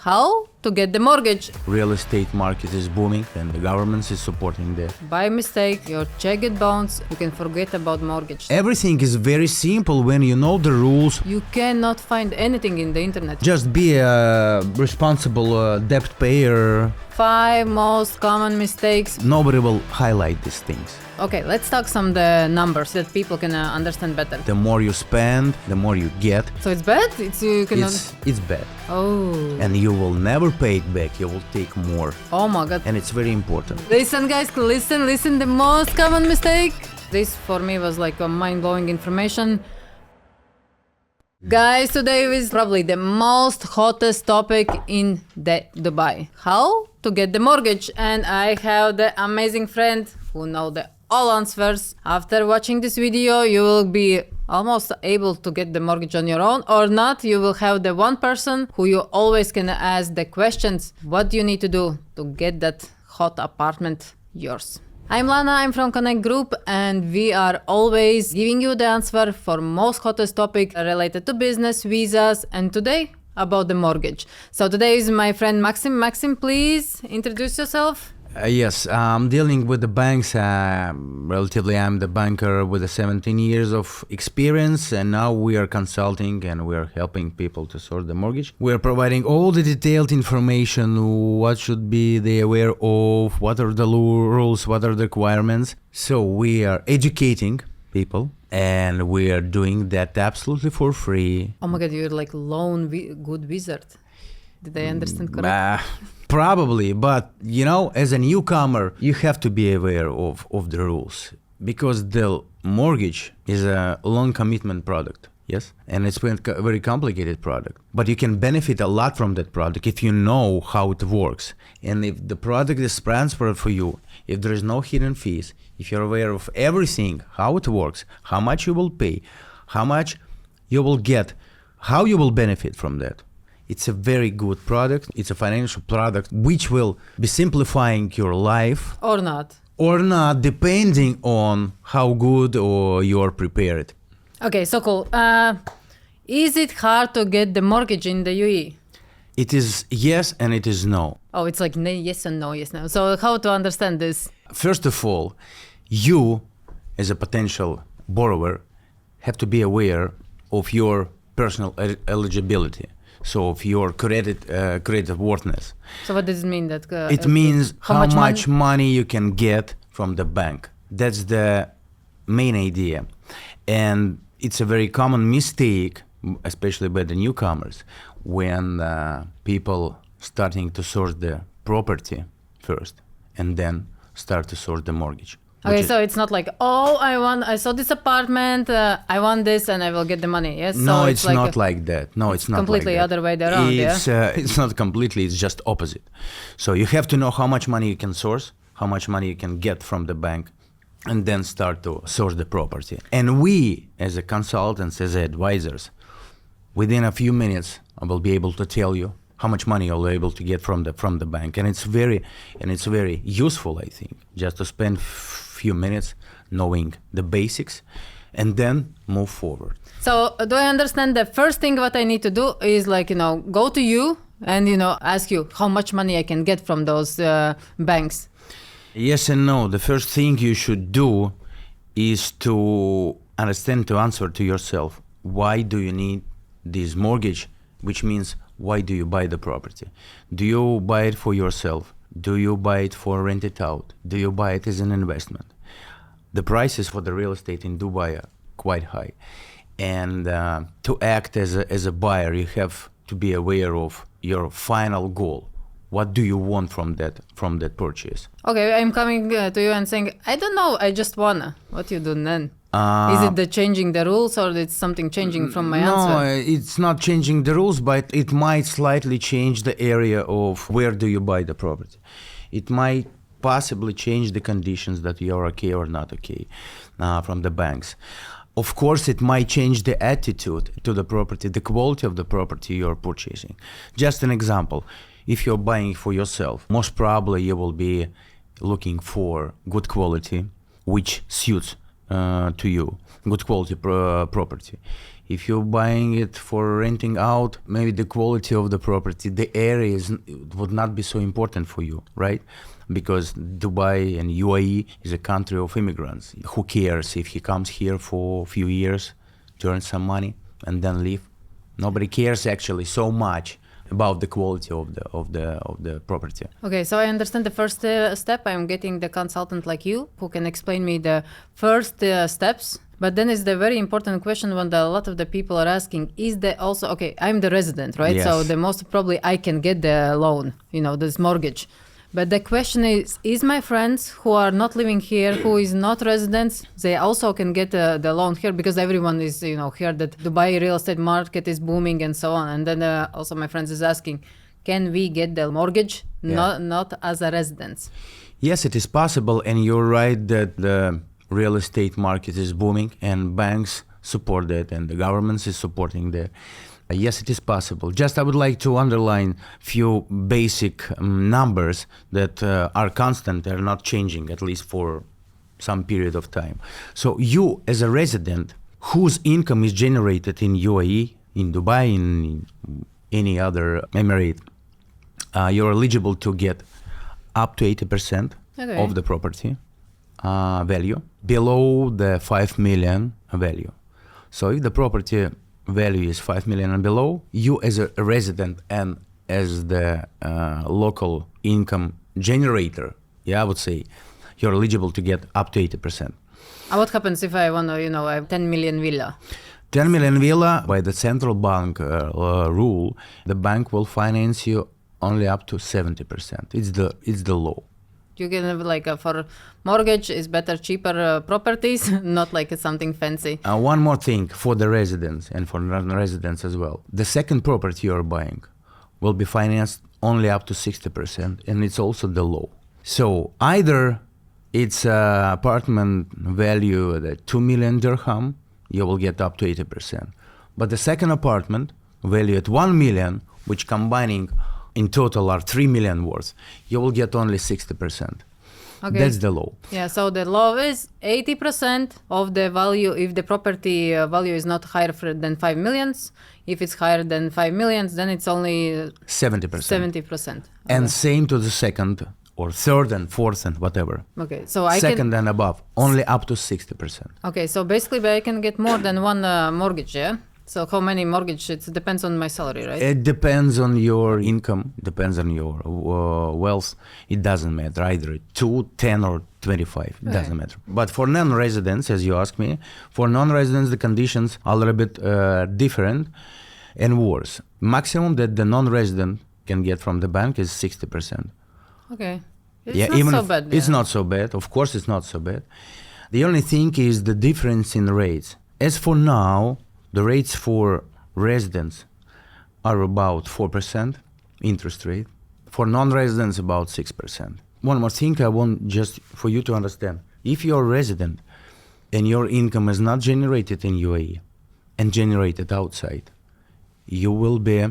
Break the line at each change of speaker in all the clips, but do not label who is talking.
How to get the mortgage.
Real estate market is booming and the government is supporting that.
By mistake, your check get bounced, you can forget about mortgage.
Everything is very simple when you know the rules.
You cannot find anything in the internet.
Just be a responsible debt payer.
5 most common mistakes.
Nobody will highlight these things.
Okay, let's talk some the numbers that people can understand better.
The more you spend, the more you get.
So it's bad? You cannot...
It's bad.
Oh.
And you will never pay it back. You will take more.
Oh my god.
And it's very important.
Listen guys, listen, the most common mistake. This for me was like a mind-blowing information. Guys, today is probably the most hottest topic in Dubai. How to get the mortgage. And I have the amazing friend who know the all answers. After watching this video, you will be almost able to get the mortgage on your own, or not. You will have the one person who you always can ask the questions. What do you need to do to get that hot apartment yours? I'm Lana, I'm from Connect Group, and we are always giving you the answer for most hottest topic related to business, visas, and today about the mortgage. So today is my friend Maksim. Maksim, please introduce yourself.
Yes, I'm dealing with the banks. Relatively, I'm the banker with 17 years of experience, and now we are consulting and we are helping people to source the mortgage. We are providing all the detailed information, what should be they aware of, what are the rules, what are the requirements. So we are educating people, and we are doing that absolutely for free.
Oh my god, you're like good wizard. Did I understand correctly?
Probably, but as a newcomer, you have to be aware of the rules, because the mortgage is a long commitment product, yes? And it's a very complicated product. But you can benefit a lot from that product if you know how it works. And if the product is transferred for you, if there is no hidden fees, if you're aware of everything, how it works, how much you will pay, how much you will get, how you will benefit from that. It's a very good product. It's a financial product which will be simplifying your life.
Or not.
Or not, depending on how good or you're prepared.
Okay, so cool. Is it hard to get the mortgage in the UAE?
It is yes and it is no.
Oh, it's like yes and no, yes, no. So how to understand this?
First of all, you as a potential borrower have to be aware of your personal eligibility. So of your credit worthiness.
So what does it mean? That
it means how much money you can get from the bank. That's the main idea. And it's a very common mistake, especially by the newcomers, when people starting to source the property first and then start to source the mortgage.
Okay, so it's not like, I saw this apartment, I want this, and I will get the money, yes?
No,
so
it's like not like that. No, it's not
completely
like that.
Other way around,
It's not completely, it's just opposite. So you have to know how much money you can source, how much money you can get from the bank, and then start to source the property. And we, as a consultants, as advisors, within a few minutes, I will be able to tell you how much money you'll be able to get from the bank. And it's very useful, I think, just to spend few minutes knowing the basics and then move forward.
So do I understand the first thing what I need to do is go to you and ask you how much money I can get from those banks?
Yes and no. The first thing you should do is to understand, to answer to yourself, why do you need this mortgage, which means why do you buy the property? Do you buy it for yourself? Do you buy it for rent it out? Do you buy it as an investment? The prices for the real estate in Dubai are quite high. And to act as a buyer, you have to be aware of your final goal. What do you want from that purchase? Okay,
I'm coming to you and saying, I don't know, I just wanna. What you do then? Is it the changing the rules, or it's something changing from my answer?
No, it's not changing the rules, but it might slightly change the area of where do you buy the property. It might possibly change the conditions that you are okay or not okay from the banks. Of course, it might change the attitude to the property, the quality of the property you're purchasing. Just an example, if you're buying for yourself, most probably you will be looking for good quality, which suits to you, good quality property. If you're buying it for renting out, maybe the quality of the property, the area would not be so important for you, right? Because Dubai and UAE is a country of immigrants. Who cares if he comes here for a few years to earn some money and then leave? Nobody cares actually so much about the quality of the property.
Okay, so I understand the first step. I'm getting the consultant like you who can explain me the first steps. But then is the very important question when a lot of the people are asking, is there also, okay, I'm the resident, right?
Yes.
So the most probably I can get the loan, this mortgage. But the question is my friends who are not living here, who is not residents, they also can get the loan here because everyone is, here that Dubai real estate market is booming and so on. And then also my friends is asking, can we get the mortgage not as a residence?
Yes, it is possible. And you're right that the real estate market is booming and banks support that and the government is supporting that. Yes, it is possible. Just I would like to underline few basic numbers that are constant, they're not changing, at least for some period of time. So you as a resident whose income is generated in UAE, in Dubai, in any other emirate, you're eligible to get up to 80% of the property value below the 5 million value. So if the property value is 5 million and below, you as a resident and as the local income generator, I would say, you're eligible to get up to 80%.
What happens if I want to, I have 10 million villa?
10 million villa, by the central bank rule, the bank will finance you only up to 70%. It's the law.
You can have for mortgage is better, cheaper properties, not like something fancy.
One more thing for the residents and for non-residents as well. The second property you're buying will be financed only up to 60%, and it's also the law. So either it's apartment value at 2 million dirham, you will get up to 80%. But the second apartment value at 1 million, which combining in total are 3 million worth, you will get only 60%. Okay. That's the law.
Yeah, so the law is 80% of the value if the property value is not higher than 5 millions. If it's higher than 5 millions, then it's only
70%.
70%. Okay.
And same to the second or third and fourth and whatever.
Okay, so I
second and above, only up to 60%.
Okay, so basically I can get more than one mortgage, yeah? So how many mortgage? It depends on my salary, right?
It depends on your income, depends on your wealth. It doesn't matter either 2, 10 or 25. It doesn't matter. But for non-residents, as you asked me, for non-residents the conditions are a little bit different and worse. Maximum that the non-resident can get from the bank is 60%.
Okay. It's not so bad.
It's not so bad. Of course, it's not so bad. The only thing is the difference in rates. As for now, the rates for residents are about 4% interest rate. For non-residents, about 6%. One more thing I want just for you to understand. If you're a resident and your income is not generated in UAE and generated outside, you will be...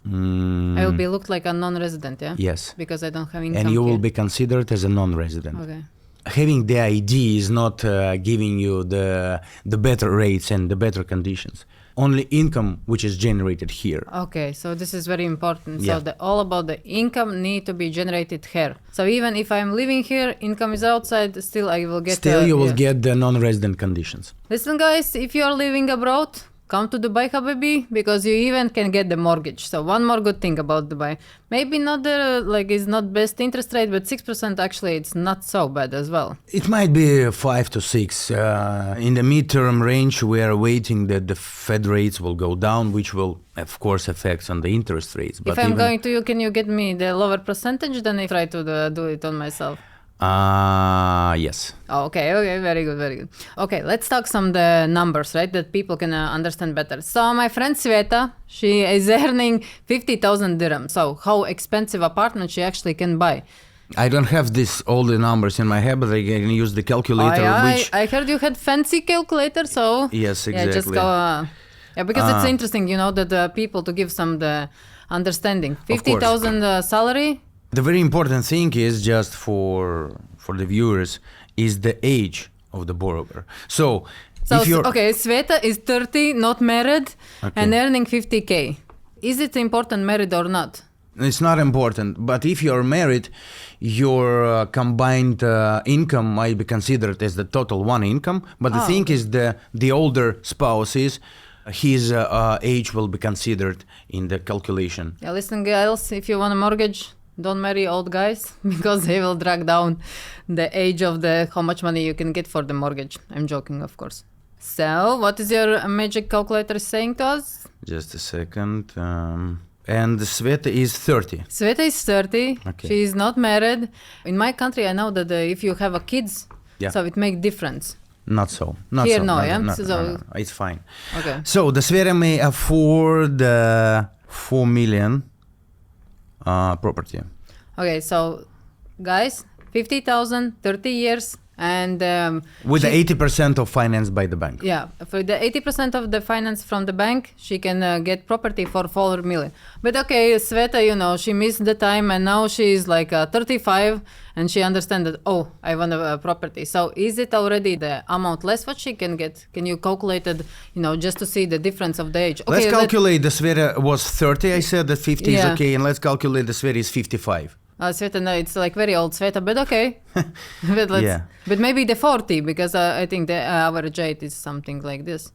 I will be looked like a non-resident, yeah?
Yes.
Because I don't have income.
And you will be considered as a non-resident.
Okay.
Having the ID is not giving you the better rates and the better conditions. Only income which is generated here.
Okay, so this is very important.
Yeah.
So all about the income need to be generated here. So even if I'm living here, income is outside, still I will get...
Still you will get the non-resident conditions.
Listen guys, if you are living abroad, come to Dubai, Habibi, because you even can get the mortgage. So one more good thing about Dubai. Maybe not it's not best interest rate, but 6% actually it's not so bad as well.
It might be 5 to 6. In the midterm range, we are waiting that the Fed rates will go down, which will, of course, affect on the interest rates. But
if I'm going to you, can you get me the lower percentage? Then I try to do it on myself.
Yes.
Oh, okay, very good. Okay, let's talk some the numbers, right, that people can understand better. So my friend Sveta, she is earning 50,000 dirhams. So how expensive apartment she actually can buy?
I don't have all the numbers in my head, but I can use the calculator.
I heard you had fancy calculator, so
yes, exactly.
Yeah, just go. Because it's interesting, that people to give some the understanding. 50,000 salary.
The very important thing is just for the viewers is the age of the borrower. So
So
if you're
okay, Sveta is 30, not married, and earning 50K. Is it important married or not?
it's not important, but if you're married, your combined income might be considered as the total one income. But the thing is, the older spouse is his age will be considered in the calculation.
Yeah, listen, girls, if you want a mortgage, don't marry old guys because they will drag down the age of how much money you can get for the mortgage. I'm joking, of course. So, what is your magic calculator saying to us?
Just a second. And Sveta is 30.
Sveta is 30.
Okay.
She is not married. In my country, I know that if you have a kids,
Yeah.
so it makes difference.
Not so. Not
Here,
so.
no, yeah?
No,
So-
no. It's fine.
Okay.
So the Sveta may afford 4 million property.
Okay, so guys, 50,000, 30 years, and
With
she-
the 80% of finance by the bank.
yeah, for the 80% of the finance from the bank, she can get property for 4 million. But okay, Sveta, she missed the time and now she is like 35 and she understands that, oh, I want a property. So is it already the amount less what she can get? Can you calculate it, just to see the difference of the age? Okay,
Let's calculate the Sveta was 30. I said that 50 is
Yeah.
okay. And let's calculate the Sveta is 55.
Sveta, no, it's like very old Sveta, but okay.
Yeah.
But maybe the 40, because I think the average age is something like this.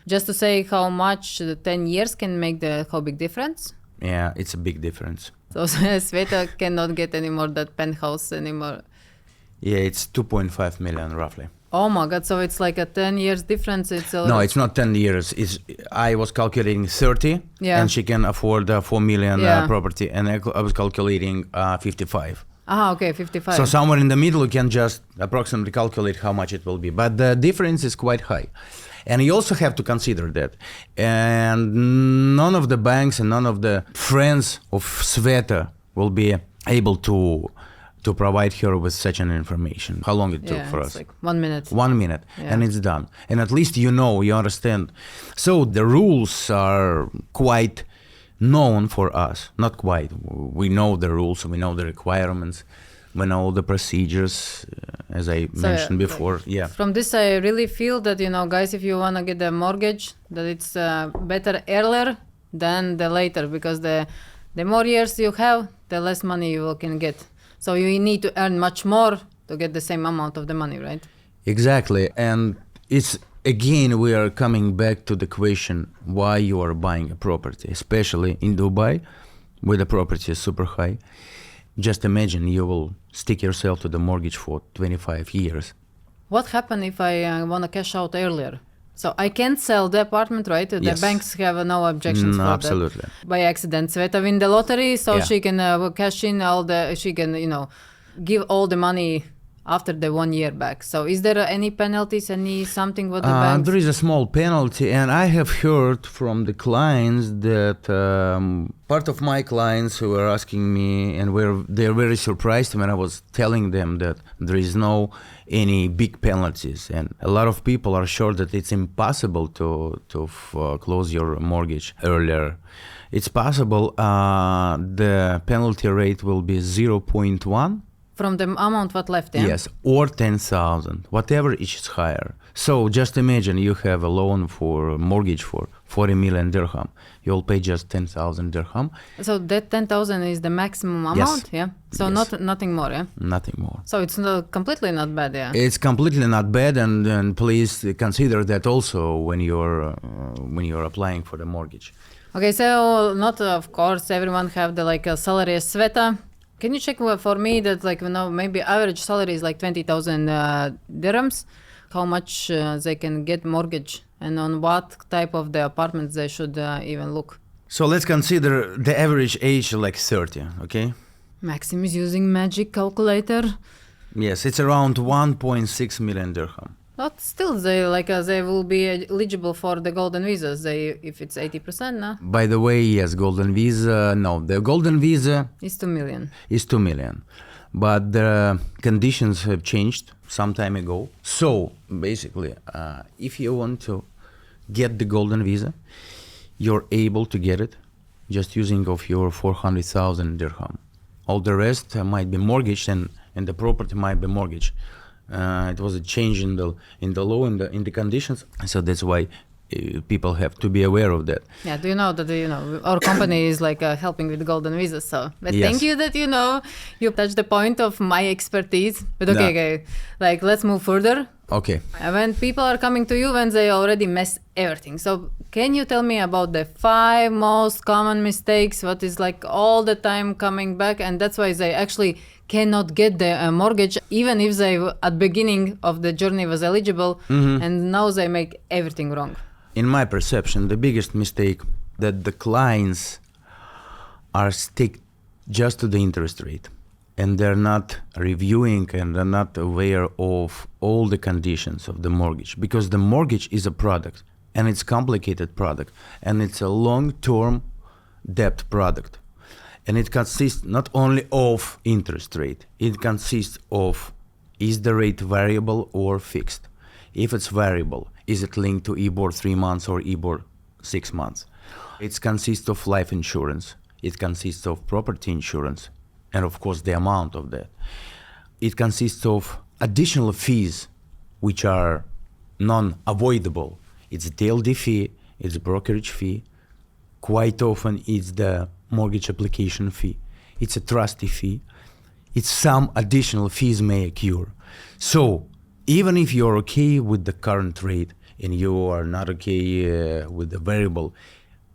Just to say how much the 10 years can make how big difference.
Yeah, it's a big difference.
So Sveta cannot get any more that penthouse anymore.
Yeah, it's 2.5 million roughly.
Oh my God, so it's like a 10 years difference.
No, it's not 10 years. I was calculating 30
Yeah.
and she can afford 4 million
Yeah.
property. And I was calculating 55.
Okay, 55.
So somewhere in the middle, you can just approximately calculate how much it will be. But the difference is quite high. And you also have to consider that. And none of the banks and none of the friends of Sveta will be able to provide her with such an information. How long it took for
it's
us?
like 1 minute.
1 minute,
Yeah.
and it's done. And at least you understand. So the rules are quite known for us. Not quite. We know the rules, we know the requirements, we know the procedures, as I mentioned before. Yeah.
From this, I really feel that, guys, if you want to get a mortgage, that it's better earlier than the later, because the more years you have, the less money you can get. So you need to earn much more to get the same amount of the money, right?
Exactly. And it's again, we are coming back to the question why you are buying a property, especially in Dubai, where the property is super high. Just imagine you will stick yourself to the mortgage for 25 years.
What happens if I want to cash out earlier? So I can't sell the apartment, right? The
Yes.
banks have no objections
No,
for
absolutely.
that. By accident, Sveta win the lottery, so
Yeah.
she can cash in she can, give all the money after the 1 year back. So is there any penalties, something with the banks?
There is a small penalty, and I have heard from the clients that part of my clients who were asking me, and they're very surprised when I was telling them that there is no any big penalties, and a lot of people are sure that it's impossible to close your mortgage earlier. It's possible. The penalty rate will be 0.1.
From the amount what left, yeah?
Yes, or 10,000, whatever is higher. So just imagine you have a loan for a mortgage for 40 million dirham. You'll pay just 10,000 dirham,
So that 10,000 is the maximum amount,
Yes.
yeah? So
Yes.
nothing more, yeah?
nothing more.
So it's completely not bad, yeah?
It's completely not bad, and please consider that also when you're applying for the mortgage.
Okay, so not of course everyone have the salary as Sveta. Can you check for me that maybe average salary is like 20,000 dirhams? How much they can get mortgage and on what type of the apartments they should even look?
So let's consider the average age like 30, okay?
Maxim is using magic calculator.
Yes, it's around 1.6 million dirham.
But still, they will be eligible for the golden visas. If it's 80%, no,
By the way, yes, golden visa. No, the golden visa
it's 2 million.
is 2 million. But the conditions have changed some time ago. So basically, if you want to get the golden visa, you're able to get it just using of your 400,000 dirham. All the rest might be mortgaged and the property might be mortgaged. It was a change in the law, in the conditions. So that's why people have to be aware of that.
Yeah, do you know that our company is like helping with golden visas? So, but
Yes.
thank you that you touched the point of my expertise. But okay, like let's move further.
Okay.
When people are coming to you when they already mess everything, so can you tell me about the 5 most common mistakes? What is like all the time coming back, and that's why they actually cannot get the mortgage, even if they at beginning of the journey was eligible, and now they make everything wrong.
In my perception, the biggest mistake that the clients are stick just to the interest rate, and they're not reviewing and they're not aware of all the conditions of the mortgage, because the mortgage is a product, and it's a complicated product, and it's a long-term debt product, and it consists not only of interest rate, it consists of is the rate variable or fixed. If it's variable, is it linked to EBOR 3 months or EBOR 6 months? It consists of life insurance. It consists of property insurance. And of course, the amount of that. It consists of additional fees, which are non-avoidable. It's a TLD fee, it's a brokerage fee. Quite often, it's the mortgage application fee. It's a trustee fee. It's some additional fees may occur. So, even if you're okay with the current rate and you are not okay with the variable,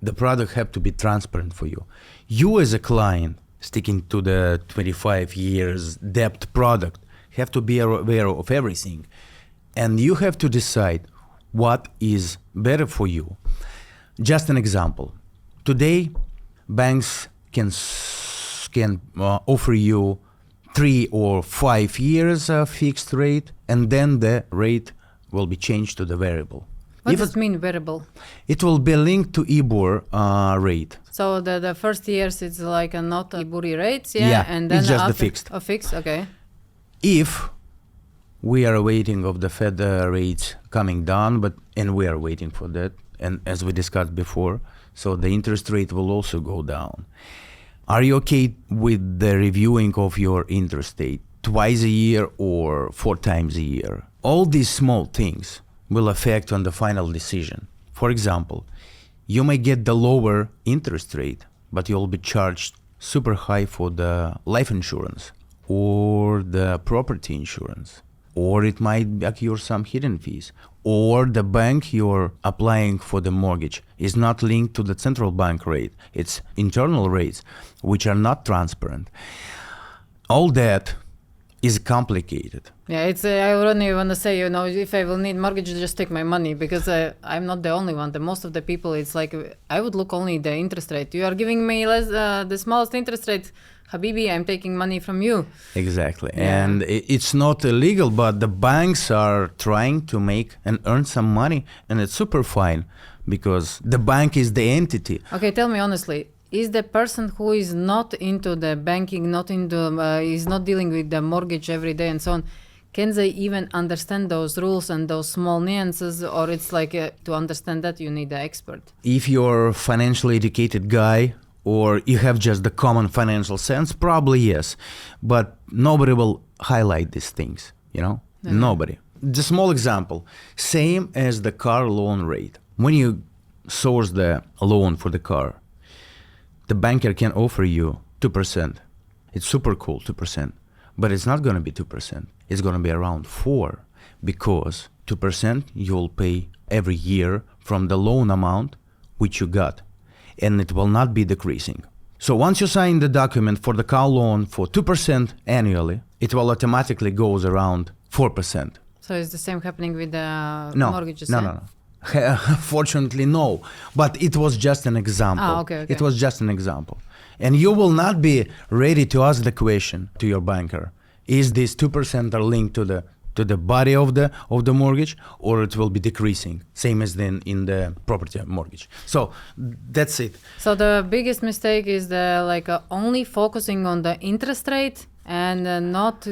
the product have to be transparent for you. You as a client, sticking to the 25 years debt product, have to be aware of everything. And you have to decide what is better for you. Just an example. Today, banks can offer you 3 or 5 years fixed rate, and then the rate will be changed to the variable.
What does it mean variable?
It will be linked to EBOR rate.
So the first years it's like a not EBOR rates, yeah? And then
it's just
after,
the fixed.
Oh, fixed, okay.
If we are waiting of the Fed rates coming down, and we are waiting for that, and as we discussed before, so the interest rate will also go down. Are you okay with the reviewing of your interest rate twice a year or 4 times a year? All these small things will affect on the final decision. For example, you may get the lower interest rate, but you'll be charged super high for the life insurance or the property insurance, or it might occur some hidden fees, or the bank you're applying for the mortgage is not linked to the central bank rate. It's internal rates, which are not transparent. All that is complicated.
Yeah, it's. I only want to say, if I will need mortgage, just take my money, because I'm not the only one. The most of the people, it's like I would look only the interest rate. You are giving me less, the smallest interest rate, Habibi. I'm taking money from you.
Exactly,
Yeah.
and it's not illegal, but the banks are trying to make and earn some money, and it's super fine because the bank is the entity.
Okay, tell me honestly. Is the person who is not into the banking, is not dealing with the mortgage every day and so on, can they even understand those rules and those small nuances, or it's like to understand that you need an expert?
If you're a financially educated guy or you have just the common financial sense, probably yes, but nobody will highlight these things, Nobody. The small example, same as the car loan rate. When you source the loan for the car, the banker can offer you 2%. It's super cool, 2%. But it's not going to be 2%. It's going to be around 4%, because 2% you'll pay every year from the loan amount which you got, and it will not be decreasing. So once you sign the document for the car loan for 2% annually, it will automatically goes around 4%.
So is the same happening with the
No,
mortgages?
no. Fortunately, no. But it was just an example.
Okay.
It was just an example. And you will not be ready to ask the question to your banker: is this 2% are linked to the body of the mortgage, or it will be decreasing, same as then in the property mortgage? So that's it.
So the biggest mistake is only focusing on the interest rate and not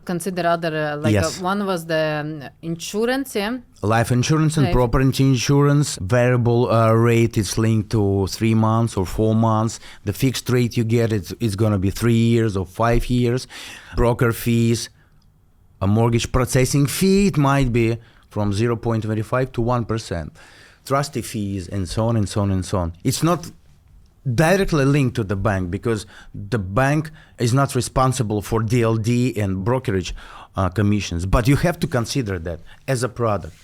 consider other
Yes.
one was the insurance, yeah.
Life insurance and
Life.
property insurance, variable rate is linked to 3 months or 4 months. The fixed rate you get is going to be 3 years or 5 years. Broker fees, a mortgage processing fee, it might be from 0.25 to 1%. Trustee fees and so on and so on and so on. It's not directly linked to the bank because the bank is not responsible for DLD and brokerage commissions, but you have to consider that as a product.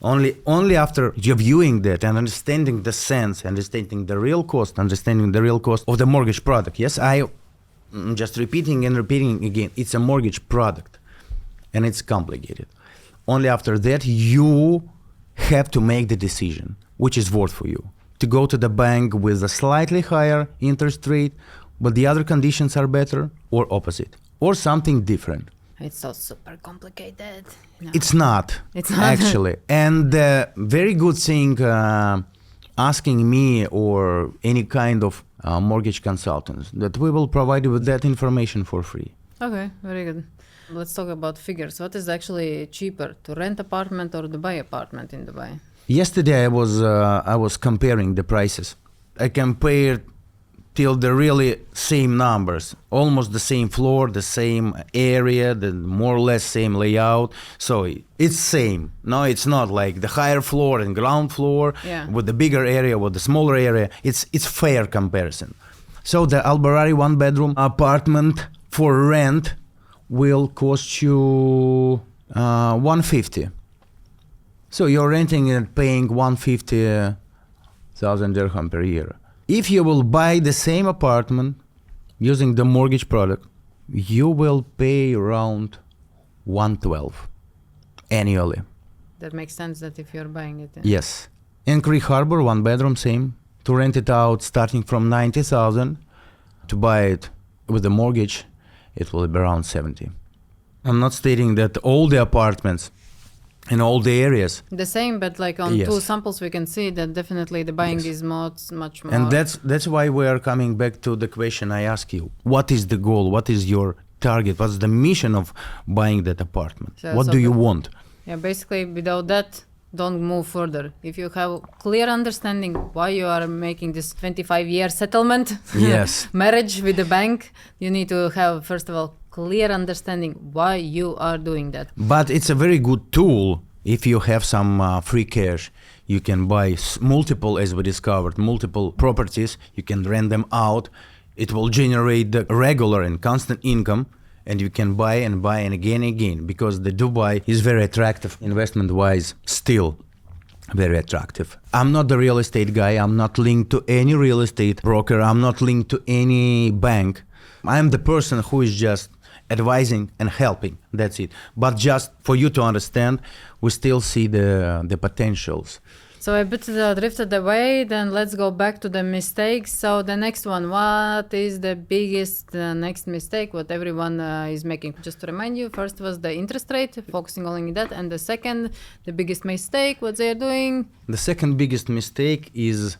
Only after you're viewing that and understanding the sense, understanding the real cost of the mortgage product. Yes, I'm just repeating again, it's a mortgage product and it's complicated. Only after that you have to make the decision, which is worth for you. To go to the bank with a slightly higher interest rate, but the other conditions are better, or opposite, or something different.
It's so super complicated. No.
It's not actually. And the very good thing asking me or any kind of mortgage consultants that we will provide you with that information for free.
Okay, very good. Let's talk about figures. What is actually cheaper, to rent apartment or to buy apartment in Dubai?
Yesterday I was comparing the prices. I compared till the really same numbers, almost the same floor, the same area, the more or less same layout. So it's same. No, it's not like the higher floor and ground floor with the bigger area, with the smaller area. It's fair comparison. So the Al Barari 1-bedroom apartment for rent will cost you 150. So you're renting and paying 150,000 dirham per year. If you will buy the same apartment using the mortgage product, you will pay around 112 annually.
That makes sense that if you're buying it.
Yes. In Creek Harbor, 1-bedroom, same. To rent it out starting from 90,000, to buy it with the mortgage, it will be around 70. I'm not stating that all the apartments in all the areas.
The same, but like on two samples we can see that definitely the buying is much more.
And that's why we are coming back to the question I ask you. What is the goal? What is your target? What's the mission of buying that apartment? What do you want?
Yeah, basically without that, don't move further. If you have clear understanding why you are making this 25-year settlement marriage with the bank, you need to have, first of all, clear understanding why you are doing that.
But it's a very good tool. If you have some free cash, you can buy multiple, as we discovered, multiple properties. You can rent them out. It will generate the regular and constant income, and you can buy and again, because the Dubai is very attractive investment-wise, still very attractive. I'm not the real estate guy. I'm not linked to any real estate broker. I'm not linked to any bank. I'm the person who is just advising and helping. That's it. But just for you to understand, we still see the potentials.
So a bit drifted away, then let's go back to the mistakes. So the next one, what is the biggest next mistake what everyone is making? Just to remind you, first was the interest rate, focusing only on that, and the second, the biggest mistake, what they're doing? The
second biggest mistake is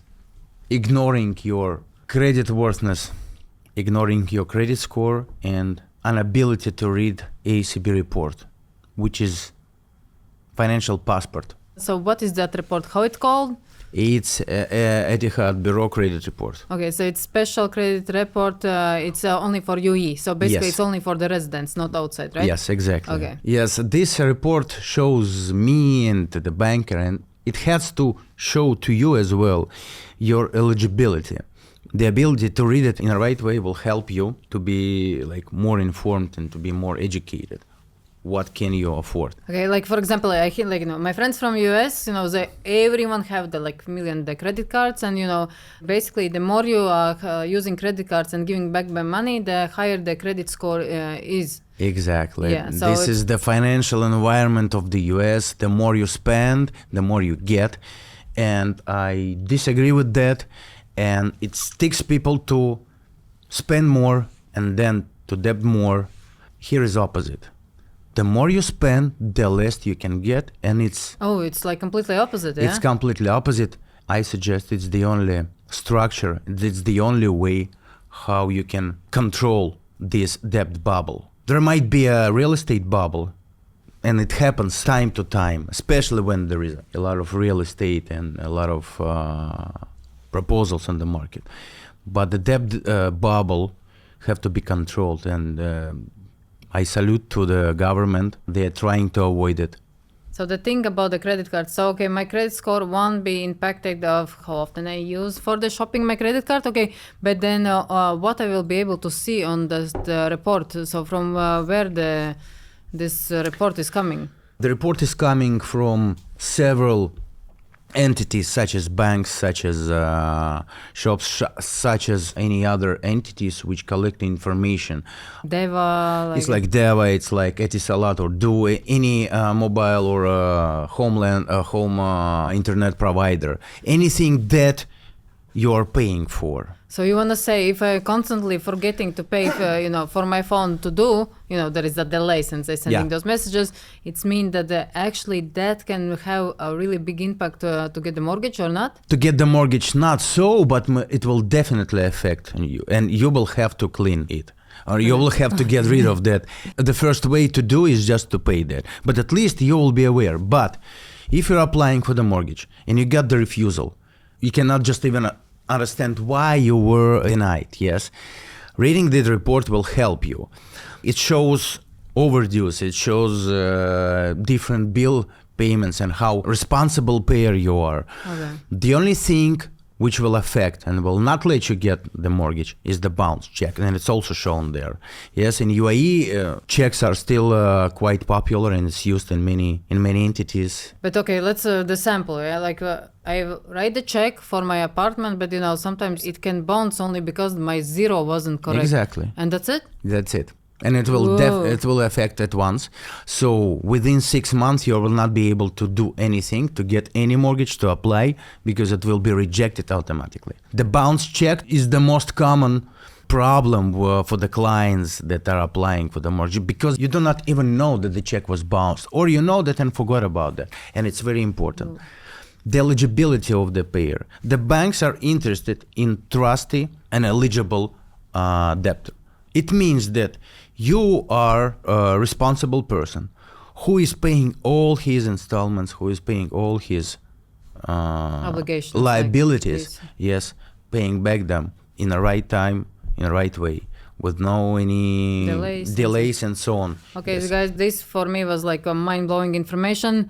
ignoring your credit worthiness, ignoring your credit score, and an ability to read ACB report, which is financial passport.
So what is that report? How it's called?
It's Etihad Bureau Credit Report.
Okay, so it's special credit report. It's only for UAE. So basically it's only for the residents, not outside, right?
Yes, exactly.
Okay.
Yes, this report shows me and the banker, and it has to show to you as well your eligibility. The ability to read it in the right way will help you to be like more informed and to be more educated. What can you afford?
Okay, like for example, I hear like my friends from US, everyone have the the credit cards, and basically the more you are using credit cards and giving back the money, the higher the credit score is.
Exactly.
Yeah, so
this is the financial environment of the US. The more you spend, the more you get, and I disagree with that. And it sticks people to spend more and then to debt more. Here is opposite. The more you spend, the less you can get, and it's
like completely opposite. Yeah?
It's completely opposite. I suggest it's the only structure. It's the only way how you can control this debt bubble. There might be a real estate bubble, and it happens time to time, especially when there is a lot of real estate and a lot of proposals on the market. But the debt bubble have to be controlled, and I salute to the government. They're trying to avoid it.
So the thing about the credit card, so okay, my credit score won't be impacted of how often I use for the shopping my credit card, okay, but then what I will be able to see on the report, so from where this report is coming?
The report is coming from several entities, such as banks, such as shops, such as any other entities which collect information.
Deva,
It's like Deva, it's like Etisalat or Do, any mobile or home internet provider. Anything that you're paying for.
So you want to say if I constantly forgetting to pay for my phone to do, there is a delay since I sending those messages, it's mean that actually that can have a really big impact to get the mortgage or not?
To get the mortgage, not so, but it will definitely affect you, and you will have to clean it. Or you will have to get rid of that. The first way to do is just to pay that. But at least you will be aware. But if you're applying for the mortgage and you got the refusal, you cannot just even understand why you were denied, yes? Reading the report will help you. It shows overdues, it shows different bill payments and how responsible payer you are.
Okay.
The only thing which will affect and will not let you get the mortgage is the bounce check, and it's also shown there. Yes, in UAE, checks are still quite popular and it's used in many entities.
But okay, let's the sample. Yeah? Like I write the check for my apartment, but sometimes it can bounce only because my zero wasn't correct.
Exactly.
And that's it?
That's it. And it will it will affect at once. So within 6 months, you will not be able to do anything to get any mortgage to apply because it will be rejected automatically. The bounce check is the most common problem for the clients that are applying for the mortgage because you do not even know that the check was bounced, or you know that and forgot about that. And it's very important. The eligibility of the payer. The banks are interested in trusty and eligible debtor. It means that you are a responsible person who is paying all his installments, who is paying all his
obligations,
liabilities, yes, paying back them in the right time, in the right way, with no any delays and so on.
Okay,
yes.
So guys, this for me was like a mind-blowing information.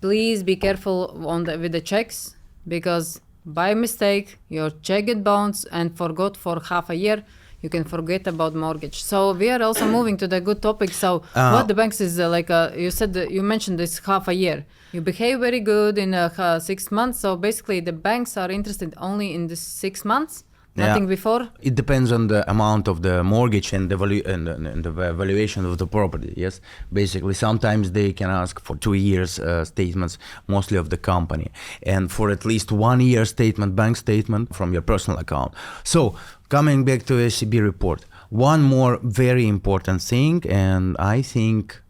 Please be careful with the checks, because by mistake your check get bounced and forgot for half a year, you can forget about mortgage. So we are also moving to the good topic. So what the banks is you said you mentioned this half a year. You behave very good in 6 months. So basically the banks are interested only in this 6 months. Nothing before?
It depends on the amount of the mortgage and the valuation of the property, yes? Basically, sometimes they can ask for 2 years statements, mostly of the company, and for at least 1 year statement, bank statement from your personal account. So, coming back to SCB report, one more very important thing, and I think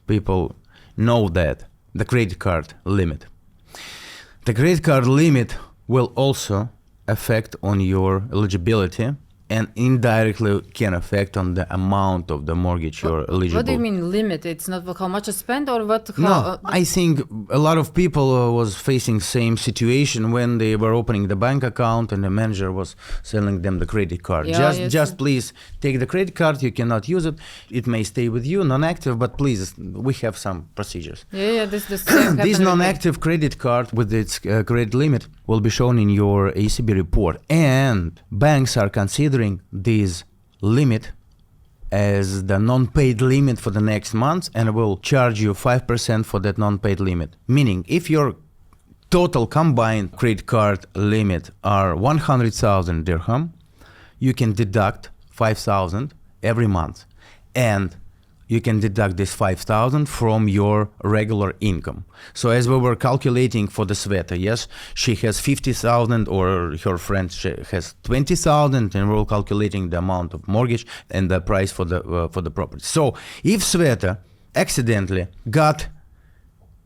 people know that, the credit card limit. The credit card limit will also affect on your eligibility and indirectly can affect on the amount of the mortgage you're eligible.
What do you mean limit? It's not how much I spend or what?
No, I think a lot of people was facing same situation when they were opening the bank account and the manager was selling them the credit card. Just please take the credit card. You cannot use it. It may stay with you, non-active, but please, we have some procedures. This non-active credit card with its credit limit will be shown in your ACB report, and banks are considering this limit as the non-paid limit for the next month and will charge you 5% for that non-paid limit. Meaning, if your total combined credit card limit are 100,000 dirham, you can deduct 5,000 every month, and you can deduct this 5,000 from your regular income. So as we were calculating for the Sveta, yes, she has 50,000 or her friend has 20,000, and we're calculating the amount of mortgage and the price for the property. So if Sveta accidentally got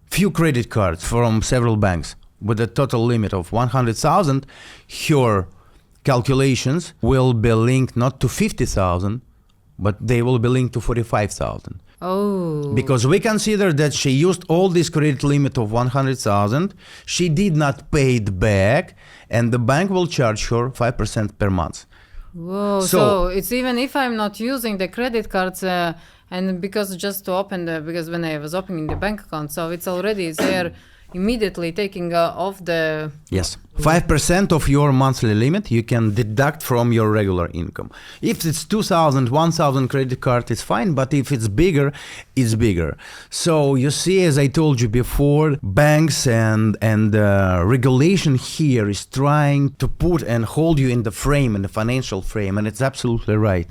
few credit cards from several banks with a total limit of 100,000, her calculations will be linked not to 50,000, but they will be linked to 45,000.
Oh.
Because we consider that she used all this credit limit of 100,000, she did not pay it back, and the bank will charge her 5% per month.
Whoa,
So-
so it's even if I'm not using the credit cards, and because just to open because when I was opening the bank account, so it's already there immediately taking off the...
Yes. 5% of your monthly limit you can deduct from your regular income. If it's 2,000, 1,000 credit card, it's fine, but if it's bigger, it's bigger. So you see, as I told you before, banks and regulation here is trying to put and hold you in the frame, in the financial frame, and it's absolutely right.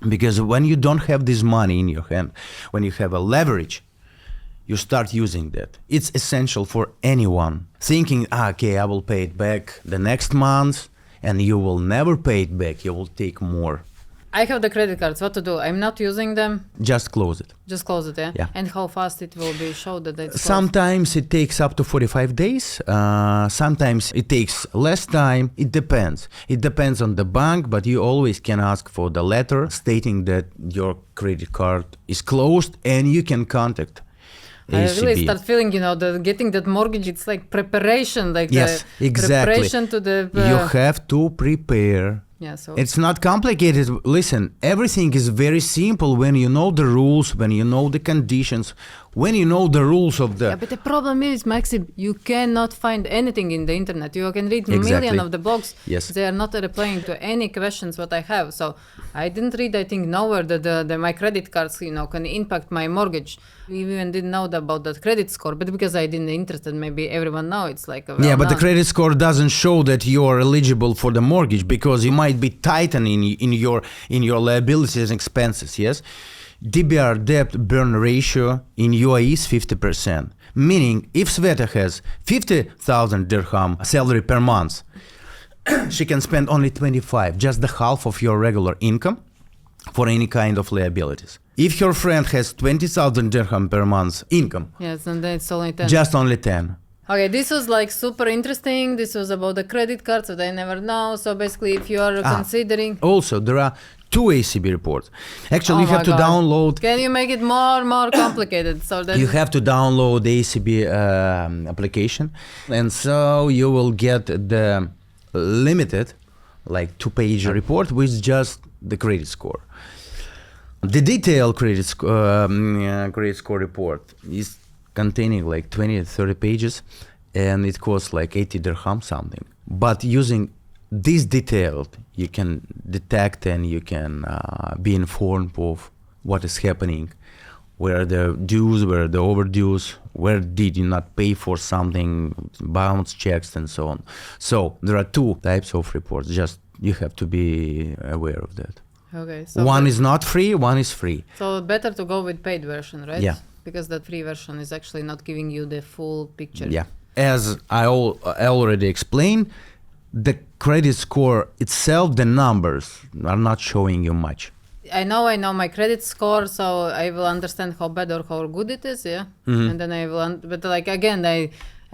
Because when you don't have this money in your hand, when you have a leverage, you start using that. It's essential for anyone thinking, okay, I will pay it back the next month, and you will never pay it back. You will take more.
I have the credit cards. What to do? I'm not using them.
Just close it.
Just close it, yeah?
Yeah.
And how fast it will be showed that it's closed?
Sometimes it takes up to 45 days. Sometimes it takes less time. It depends. It depends on the bank, but you always can ask for the letter stating that your credit card is closed, and you can contact
I
ACB.
really start feeling, getting that mortgage, it's like preparation, like
Yes,
the
exactly.
preparation to the...
You have to prepare.
yeah, so...
It's not complicated. Listen, everything is very simple when you know the rules, when you know the conditions, when you know the rules of the...
Yeah, but the problem is, Maxim, you cannot find anything in the internet. You can read
Exactly.
million of the blogs.
Yes.
They are not replying to any questions what I have. So I didn't read, I think, nowhere that my credit cards, can impact my mortgage. We even didn't know about that credit score, but because I didn't interested, maybe everyone know it's like a
Yeah, but the
well-known.
credit score doesn't show that you are eligible for the mortgage because you might be tightening in your liabilities and expenses. Yes, DBR debt burn ratio in UAE is 50%. Meaning, if Sveta has 50,000 dirham salary per month, she can spend only 25, just the half of your regular income, for any kind of liabilities. If your friend has 20,000 dirham per month income,
Yes, and then it's only 10.
just only 10.
Okay, this was like super interesting. This was about the credit cards that I never know. So basically, if you are considering...
Also, there are 2 ACB reports. Actually, you
Oh
have
my
to
God.
download.
Can you make it more complicated? So that
You have to download the ACB application, and so you will get the limited, like 2-page report with just the credit score. The detailed credit score report is containing like 20 to 30 pages, and it costs like 80 dirham something. But using this detailed, you can detect and you can be informed of what is happening, where the dues, where the overdues, where did you not pay for something, bounce checks and so on. So there are 2 types of reports, just you have to be aware of that.
Okay. So
One is not free, one is free.
So better to go with paid version, right?
Yeah.
Because that free version is actually not giving you the full picture.
Yeah. As I already explained, the credit score itself, the numbers are not showing you much.
I know my credit score, so I will understand how bad or how good it is, yeah.
Mm-hmm.
And then I will, but like again,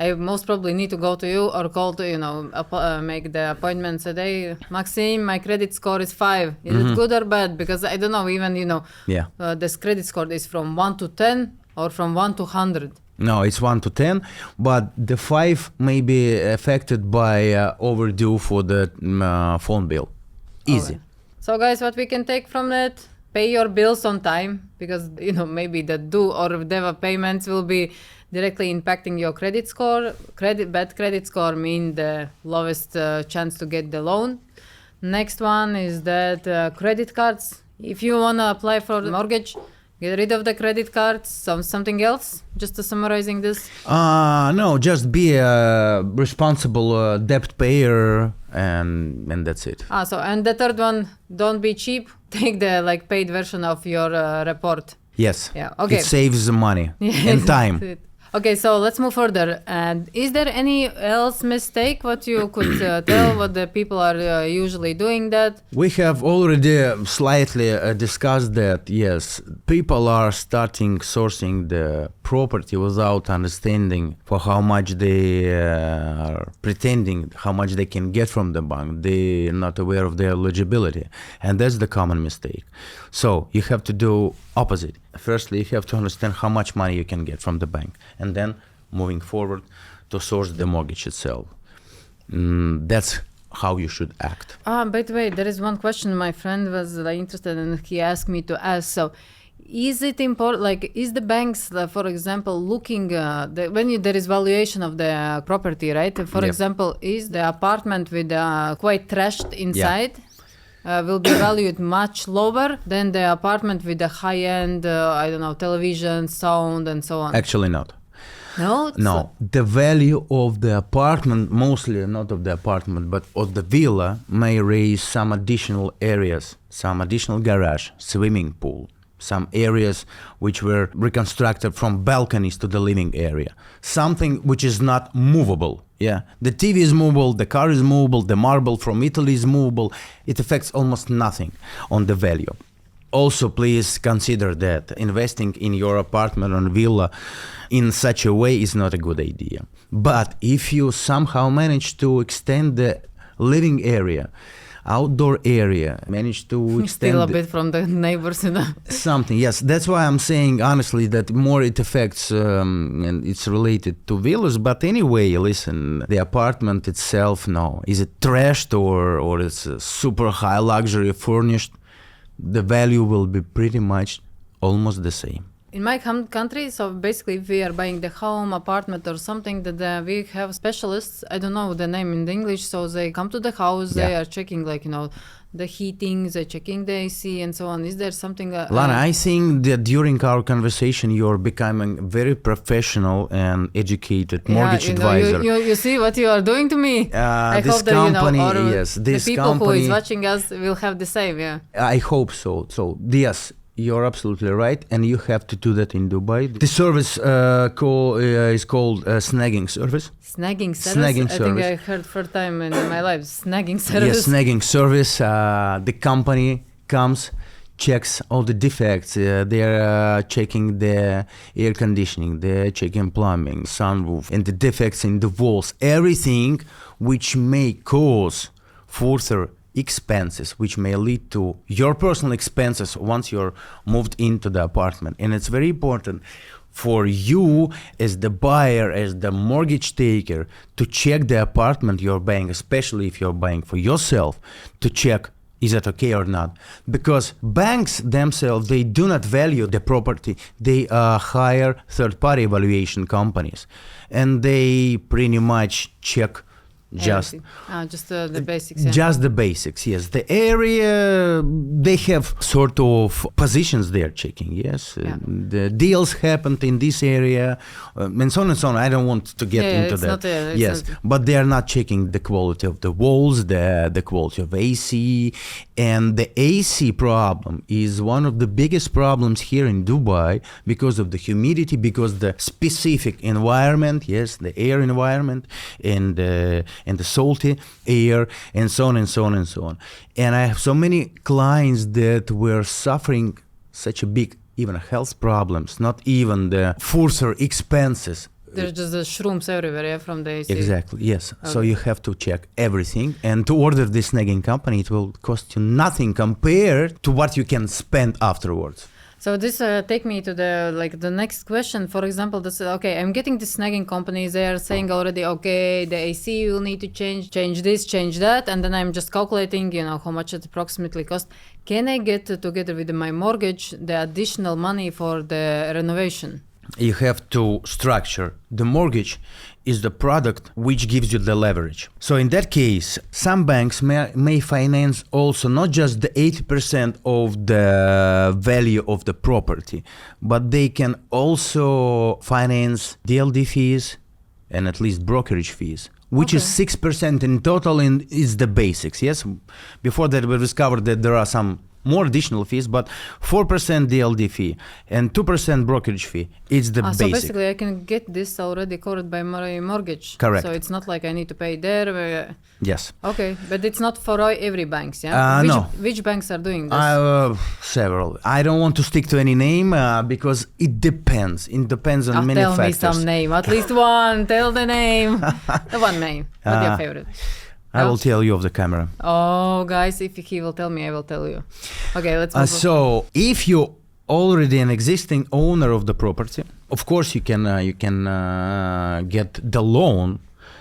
I most probably need to go to you or call to make the appointment. Say, hey, Maxim, my credit score is 5. Is it good or bad? Because I don't know. Even
Yeah.
this credit score is from 1 to 10 or from 1 to 100.
No, it's 1 to 10, but the 5 may be affected by overdue for the phone bill. Easy.
Okay. So guys, what we can take from that? Pay your bills on time, because maybe the due or whatever payments will be directly impacting your credit score. Bad credit score mean the lowest chance to get the loan. Next one is that credit cards. If you wanna apply for the mortgage, get rid of the credit cards. Something else? Just to summarizing this.
No, just be a responsible debt payer, and that's it.
And the third one, don't be cheap. Take the paid version of your report.
Yes.
Yeah. Okay.
It saves the money and time.
Okay, so let's move further. And is there any else mistake what you could tell what the people are usually doing that?
We have already slightly discussed that, yes, people are starting sourcing the property without understanding for how much they are pretending, how much they can get from the bank. They're not aware of their eligibility. And that's the common mistake. So you have to do opposite. Firstly, you have to understand how much money you can get from the bank. And then moving forward to source the mortgage itself. That's how you should act.
By the way, there is one question my friend was interested in. He asked me to ask. So, is it important? Like, is the banks, for example, looking there is valuation of the property, right? For
Yep.
example, is the apartment with quite trashed inside? Will be valued much lower than the apartment with the high-end, television, sound, and so on.
Actually not.
No?
No, the value of the apartment, mostly not of the apartment, but of the villa, may raise some additional areas, some additional garage, swimming pool, some areas which were reconstructed from balconies to the living area. Something which is not movable. Yeah, the TV is movable, the car is movable, the marble from Italy is movable. It affects almost nothing on the value. Also, please consider that investing in your apartment or villa in such a way is not a good idea. But if you somehow manage to extend the living area, outdoor area, manage to extend
Steal a bit from the neighbors,
something, yes. That's why I'm saying honestly that more it affects and it's related to villas. But anyway, listen, the apartment itself, no. Is it trashed or it's super high luxury furnished? The value will be pretty much almost the same.
In my country, so basically if we are buying the home, apartment or something, that we have specialists, I don't know the name in English, so they come to the house, they are checking the heating, they're checking the AC and so on. Is there something...
Lana, I think that during our conversation you're becoming very professional and educated mortgage advisor.
You see what you are doing to me? I
This
hope that,
company,
or
yes,
the
this
people who
company,
is watching us will have the same,
I hope so. So, yes, you're absolutely right, and you have to do that in Dubai. The service is called snagging service.
Snagging service?
Snagging
I
service.
think I heard first time in my life. Snagging service.
Yes, snagging service. The company comes, checks all the defects. They're checking the air conditioning, they're checking plumbing, sunroof, and the defects in the walls. Everything which may cause further expenses, which may lead to your personal expenses once you're moved into the apartment. And it's very important for you as the buyer, as the mortgage taker, to check the apartment you're buying, especially if you're buying for yourself, to check is it okay or not. Because banks themselves, they do not value the property. They hire third-party evaluation companies, and they pretty much check just
the basics. Yeah.
Just the basics, yes. The area, they have sort of positions they're checking, yes. The deals happened in this area, and so on and so on. I don't want to get into that. Yes, but they are not checking the quality of the walls, the quality of AC. And the AC problem is one of the biggest problems here in Dubai because of the humidity, because the specific environment, yes, the air environment, and the salty air, and so on and so on and so on. And I have so many clients that were suffering such a big, even health problems, not even the further expenses.
There's just the shrooms everywhere, from the AC.
Exactly, yes.
Okay.
So you have to check everything. And to order this snagging company, it will cost you nothing compared to what you can spend afterwards.
So this take me to the next question. For example, this okay, I'm getting the snagging companies. They are saying already, okay, the AC will need to change this, change that, and then I'm just calculating, how much it approximately cost. Can I get together with my mortgage the additional money for the renovation?
You have to structure the mortgage is the product which gives you the leverage. So in that case, some banks may finance also not just the 80% of the value of the property, but they can also finance DLD fees and at least brokerage fees, which is 6% in total, and is the basics. Yes, before that we discovered that there are some more additional fees, but 4% DLD fee and 2% brokerage fee. It's the basic.
So basically I can get this already covered by my mortgage.
Correct.
So it's not like I need to pay there.
Yes.
Okay, but it's not for every banks, yeah?
No.
Which banks are doing this?
Several. I don't want to stick to any name because it depends. It depends on many factors.
Tell me some name, at least one. Tell the name. The one name. What's your favorite?
I will tell you off the camera.
Oh, guys, if he will tell me, I will tell you. Okay, let's move on.
So, if you're already an existing owner of the property, of course you can get the loan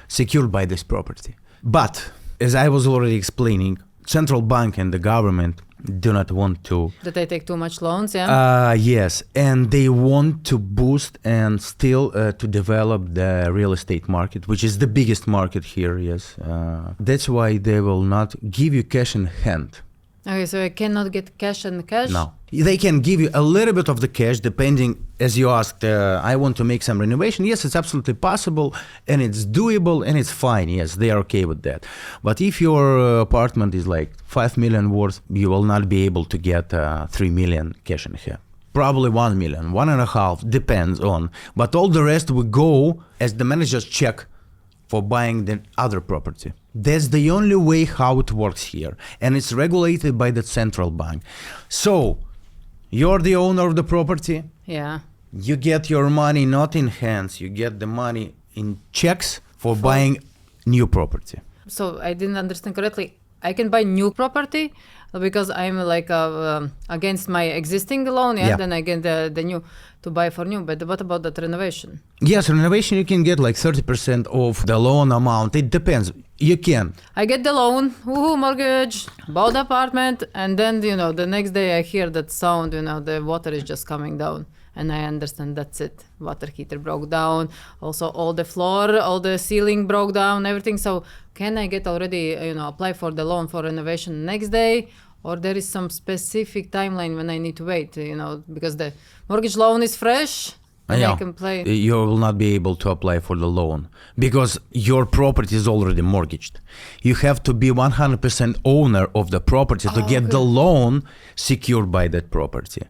secured by this property. But as I was already explaining, central bank and the government do not want to.
That they take too much loans, yeah?
Yes, and they want to boost and still to develop the real estate market, which is the biggest market here, yes. That's why they will not give you cash in hand.
Okay, so I cannot get cash and cash?
No. They can give you a little bit of the cash depending, as you asked, I want to make some renovation. Yes, it's absolutely possible and it's doable and it's fine. Yes, they are okay with that. But if your apartment is like 5 million worth, you will not be able to get 3 million cash in hand. Probably 1 million, 1.5, depends on. But all the rest will go as the manager's check for buying the other property. That's the only way how it works here. And it's regulated by the central bank. So, you're the owner of the property.
Yeah.
You get your money not in hands. You get the money in checks for buying new property.
So I didn't understand correctly. I can buy new property because I'm like against my existing loan, yeah? Then I get the new to buy for new. But what about that renovation?
Yes, renovation you can get like 30% of the loan amount. It depends. You can.
I get the loan, mortgage, bought the apartment, and then, the next day I hear that sound, the water is just coming down. And I understand that's it. Water heater broke down. Also, all the floor, all the ceiling broke down, everything. So can I get already, apply for the loan for renovation next day? Or there is some specific timeline when I need to wait, because the mortgage loan is fresh. And I can play.
You will not be able to apply for the loan because your property is already mortgaged. You have to be 100% owner of the property to get the loan secured by that property.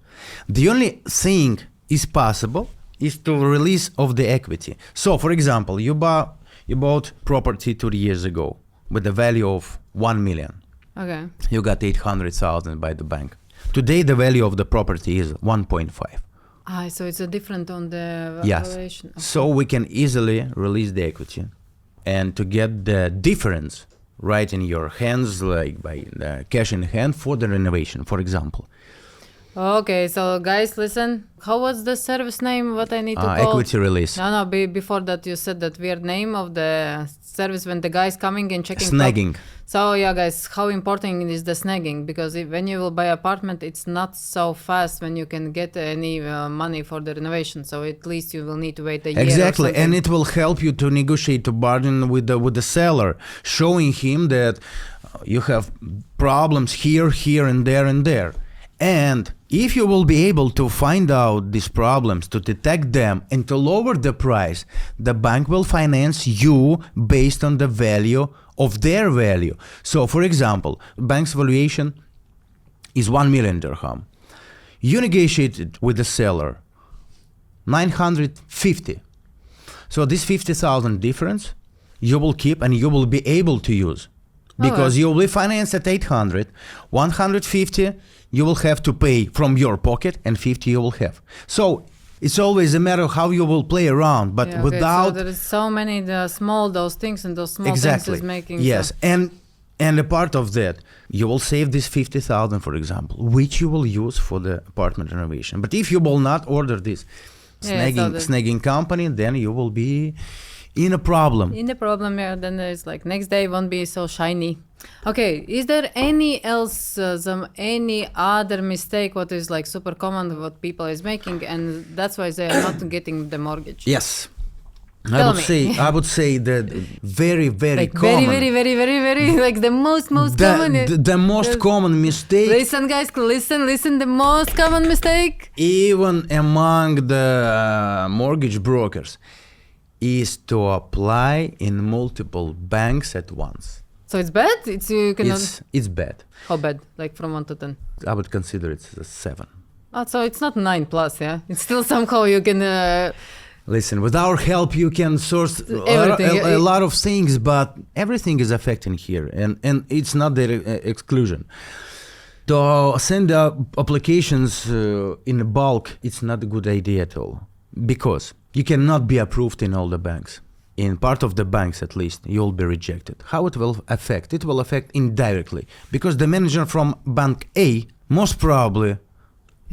The only thing is possible is to release of the equity. So, for example, you bought property 2 years ago with a value of 1 million.
Okay.
You got 800,000 by the bank. Today, the value of the property is 1.5.
So it's a different on the
Yes.
valuation. Okay.
So we can easily release the equity and to get the difference right in your hands, like by the cash in hand for the renovation, for example.
Okay, so guys, listen. How was the service name? What I need to call?
Equity release.
No, before that you said that weird name of the service when the guy's coming and checking.
Snagging.
So yeah, guys, how important is the snagging? Because when you will buy apartment, it's not so fast when you can get any money for the renovation. So at least you will need to wait a year.
Exactly, and it will help you to negotiate, to bargain with the seller, showing him that you have problems here, and there. And if you will be able to find out these problems, to detect them, and to lower the price, the bank will finance you based on the value of their value. So, for example, bank's valuation is 1 million dirham. You negotiated with the seller 950. So this 50,000 difference you will keep and you will be able to use. Because you will be financed at 800, 150 you will have to pay from your pocket and 50 you will have. So it's always a matter of how you will play around, but without...
So there is so many those things and those small things is making...
Yes, and a part of that, you will save this 50,000, for example, which you will use for the apartment renovation. But if you will not order this snagging company, then you will be in a problem.
Then it's like next day won't be so shiny. Okay, is there any other mistake what is like super common what people is making and that's why they are not getting the mortgage?
Yes. I would say that very, very
like
common.
Very, like the most common.
The most common mistake.
Listen, guys, listen. The most common mistake.
Even among the mortgage brokers, is to apply in multiple banks at once.
So it's bad?
It's bad.
How bad? Like from 1 to 10?
I would consider it a 7.
So it's not 9+, yeah? It's still somehow you can...
Listen, with our help you can source a lot of things, but everything is affecting here and it's not the exclusion. To send applications in bulk, it's not a good idea at all. Because you cannot be approved in all the banks. In part of the banks, at least, you'll be rejected. How it will affect? It will affect indirectly. Because the manager from Bank A most probably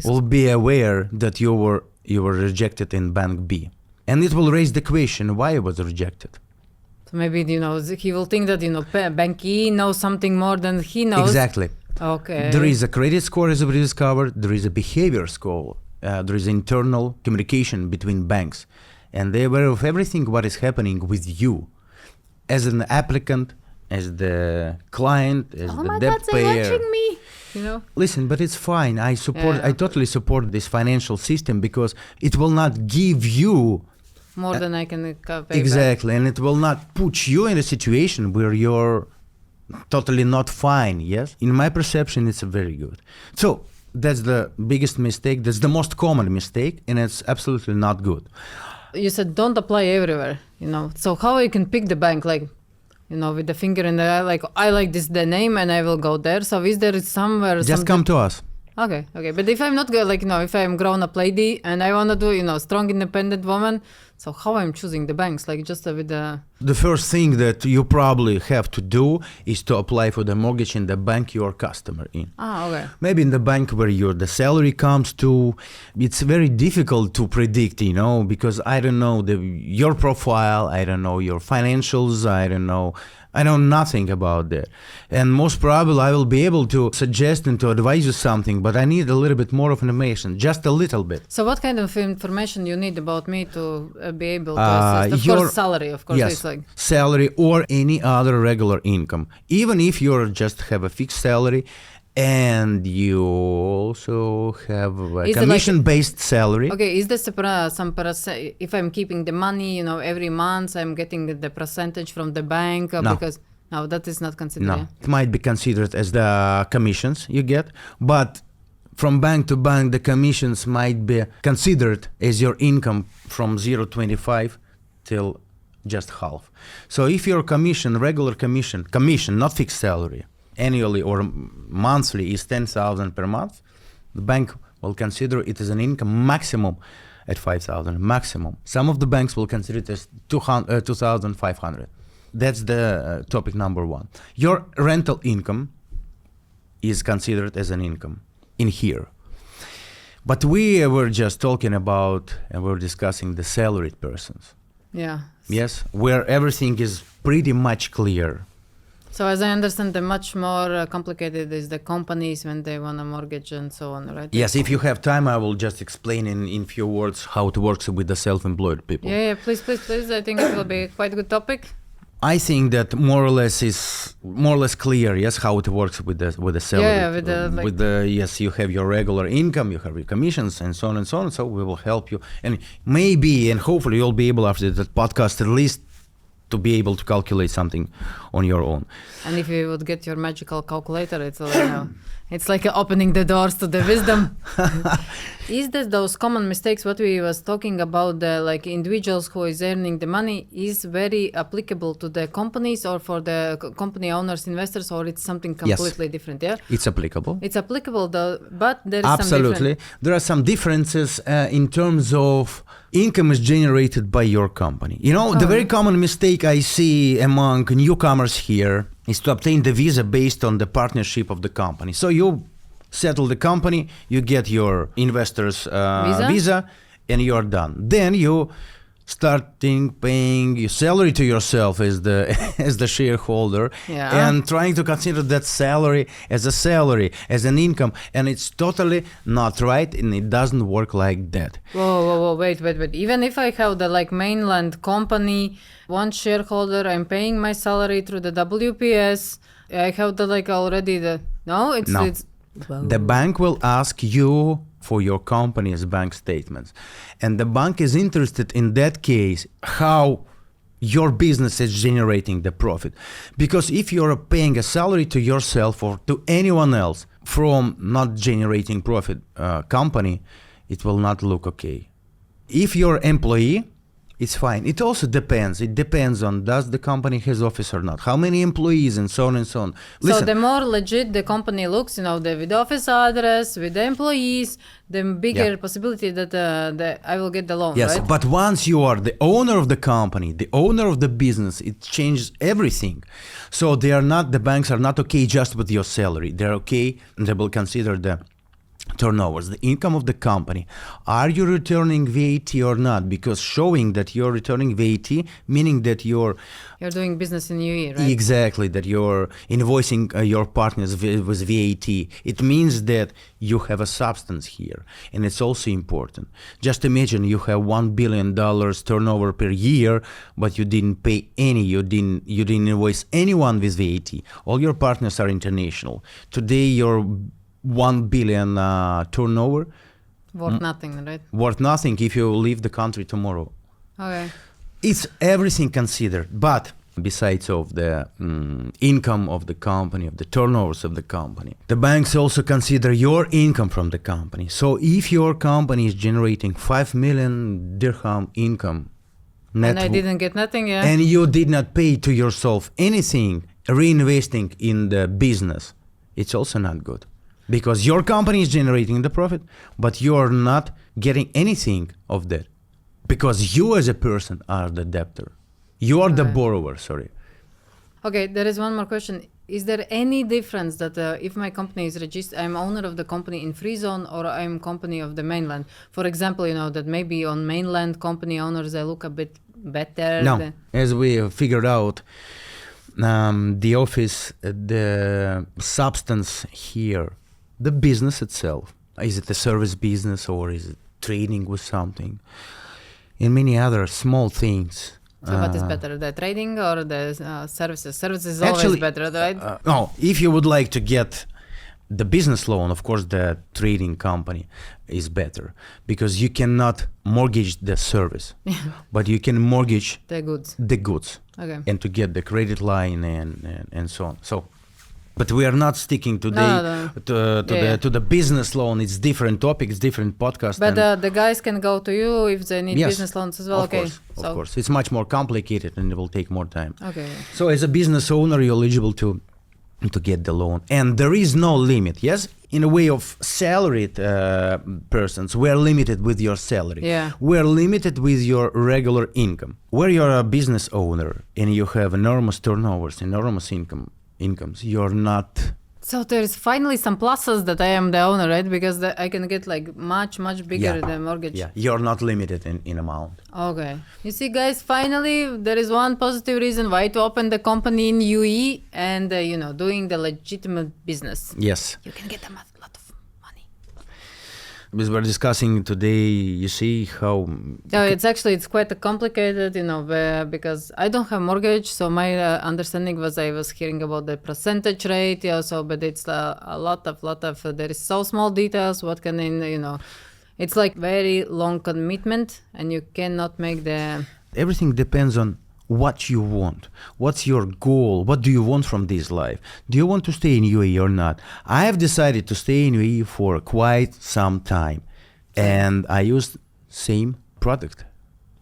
will be aware that you were rejected in Bank B. And it will raise the question why I was rejected.
So maybe, he will think that, bankie knows something more than he knows.
Exactly.
Okay.
There is a credit score, as we discovered. There is a behavior score. There is internal communication between banks. And they're aware of everything what is happening with you as an applicant, as the client, as the debt
they're
payer.
watching me.
Listen, but it's fine. I totally support this financial system because it will not give you
more than I can pay
exactly, and it will not put you in a situation where you're totally not fine. Yes, in my perception, it's very good. So that's the biggest mistake. That's the most common mistake, and it's absolutely not good.
You said don't apply everywhere. So how you can pick the bank, like, with the finger in the eye, like I like the name and I will go there. So is there somewhere?
Just come to us.
Okay. But if I'm not good, if I'm grown-up lady and I want to do, strong, independent woman, so how I'm choosing the banks? Like just with the...
The first thing that you probably have to do is to apply for the mortgage in the bank you're a customer in.
Okay.
Maybe in the bank where the salary comes to, it's very difficult to predict, because I don't know your profile, I don't know your financials, I know nothing about that. And most probably I will be able to suggest and to advise you something, but I need a little bit more of information, just a little bit.
So what kind of information you need about me to be able to assist? Of course, salary, of course.
Yes,
it's like
salary or any other regular income. Even if you just have a fixed salary and you also have a commission-based salary.
Okay, is this if I'm keeping the money, every month I'm getting the percentage from the bank?
No.
Because no, that is not considered.
No, it might be considered as the commissions you get, but from bank to bank, the commissions might be considered as your income from 0.25 till just half. So if your regular commission, not fixed salary, annually or monthly is 10,000 per month, the bank will consider it as an income maximum at 5,000 maximum. Some of the banks will consider it as 2,500. That's the topic number one. Your rental income is considered as an income in here. But we were just talking about and we're discussing the salaried persons.
Yeah.
Yes, where everything is pretty much clear.
So as I understand, the much more complicated is the companies when they want a mortgage and so on, right?
Yes, if you have time, I will just explain in few words how it works with the self-employed people.
Yeah, please. I think it will be quite a good topic.
I think that more or less clear, yes, how it works with the salary.
Yeah,
yes, you have your regular income, you have your commissions, and so on and so on. So we will help you, and maybe and hopefully you'll be able after that podcast at least to be able to calculate something on your own.
And if you would get your magical calculator, it's like opening the doors to the wisdom. Is that those common mistakes what we was talking about, the like individuals who is earning the money, is very applicable to the companies or for the company owners, investors, or it's something completely different? Yeah,
it's applicable.
It's applicable, though, but there is
absolutely. There are some differences in terms of income is generated by your company. The very common mistake I see among newcomers here is to obtain the visa based on the partnership of the company. So you settle the company, you get your investors visa, and you're done. Then you starting paying your salary to yourself as the shareholder, and trying to consider that salary, as an income, and it's totally not right, and it doesn't work like that.
Whoa, wait. Even if I have the mainland company, one shareholder, I'm paying my salary through the WPS, I have already it's
the bank will ask you for your company's bank statements, and the bank is interested in that case how your business is generating the profit, because if you're paying a salary to yourself or to anyone else from not generating profit company, it will not look okay. If you're employee, it's fine. It also depends. It depends on does the company has office or not, how many employees, and so on and so on. Listen,
so the more legit the company looks, with the office address, with the employees, the bigger possibility that I will get the loan.
Yes,
right?
But once you are the owner of the company, the owner of the business, it changes everything. So the banks are not okay just with your salary. They're okay, and they will consider the turnovers, the income of the company. Are you returning VAT or not? Because showing that you're returning VAT, meaning that you're
doing business in UAE, right?
exactly, that you're invoicing your partners with VAT. It means that you have a substance here, and it's also important. Just imagine you have $1 billion turnover per year, but you didn't pay any, you didn't invoice anyone with VAT. All your partners are international. Today, your 1 billion turnover
Worth nothing, right?
worth nothing if you leave the country tomorrow.
Okay.
It's everything considered, but besides of the income of the company, of the turnovers of the company, the banks also consider your income from the company. So if your company is generating 5 million dirham income net,
And I didn't get nothing, yeah.
and you did not pay to yourself anything, reinvesting in the business, it's also not good. Because your company is generating the profit, but you're not getting anything of that. Because you as a person are the debtor. You are the
Okay.
borrower, sorry.
Okay, there is one more question. Is there any difference that if my company is registered, I'm owner of the company in free zone or I'm company of the mainland? For example, that maybe on mainland company owners, they look a bit better.
No, as we figured out, the office, the substance here, the business itself, is it a service business or is it trading with something? And many other small things.
So what is better, the trading or the services? Services is always better, right?
No, if you would like to get the business loan, of course, the trading company is better because you cannot mortgage the service, but you can mortgage
The goods.
the goods
Okay.
and to get the credit line and so on. So, but we are not sticking today to the business loan. It's different topic, it's different podcast.
But the guys can go to you if they need
Yes,
business loans as well.
of
Okay.
course, of course. It's much more complicated and it will take more time.
Okay.
So as a business owner, you're eligible to get the loan. And there is no limit, yes? In a way of salaried persons, we're limited with your salary.
Yeah.
We're limited with your regular income. Where you're a business owner and you have enormous turnovers, enormous incomes, you're not...
So there's finally some pluses that I am the owner, right? Because I can get like much bigger the mortgage.
Yeah, you're not limited in amount.
Okay. You see, guys, finally there is one positive reason why to open the company in UAE and, doing the legitimate business.
Yes.
You can get a lot of money.
As we're discussing today, you see how...
Yeah, it's quite complicated, because I don't have mortgage. So my understanding was I was hearing about the percentage rate. Yeah, but it's a lot of there is so small details. What can it's like very long commitment, and you cannot make the.
Everything depends on what you want. What's your goal? What do you want from this life? Do you want to stay in UAE or not? I have decided to stay in UAE for quite some time, and I use same product.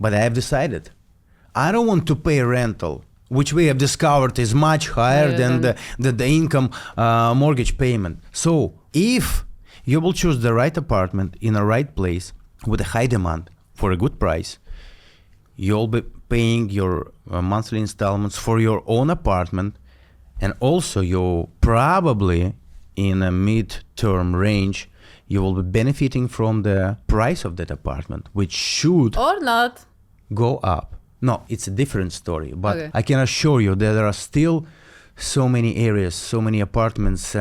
But I have decided I don't want to pay rental, which we have discovered is much higher than the income mortgage payment. So if you will choose the right apartment in a right place with a high demand for a good price, you'll be paying your monthly installments for your own apartment, and also you probably in a mid-term range you will be benefiting from the price of that apartment, which should
Or not.
go up. No, it's a different story, but
Okay.
I can assure you that there are still so many areas, so many apartments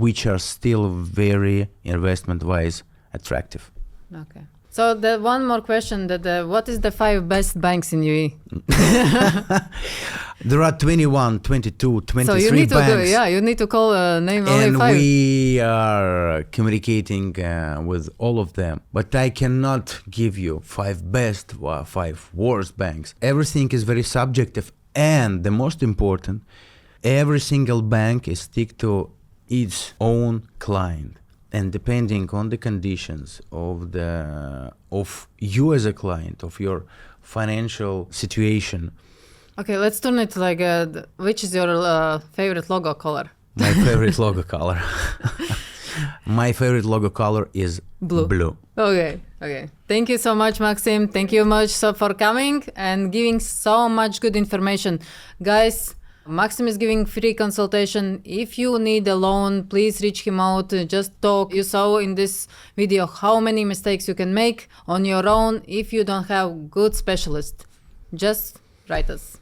which are still very investment-wise attractive.
Okay. So the one more question: what is the 5 best banks in UAE?
There are 21, 22, 23
So you need
banks.
you need to call name only
And
5.
we are communicating with all of them. But I cannot give you 5 best or 5 worst banks. Everything is very subjective. And the most important, every single bank is stick to its own client. And depending on the conditions of you as a client, of your financial situation.
Okay, let's turn it like which is your favorite logo color?
My favorite logo color. My favorite logo color is blue.
Okay. Thank you so much, Maxim. Thank you much for coming and giving so much good information. Guys, Maxim is giving free consultation. If you need a loan, please reach him out, just talk. You saw in this video how many mistakes you can make on your own if you don't have good specialist. Just write us.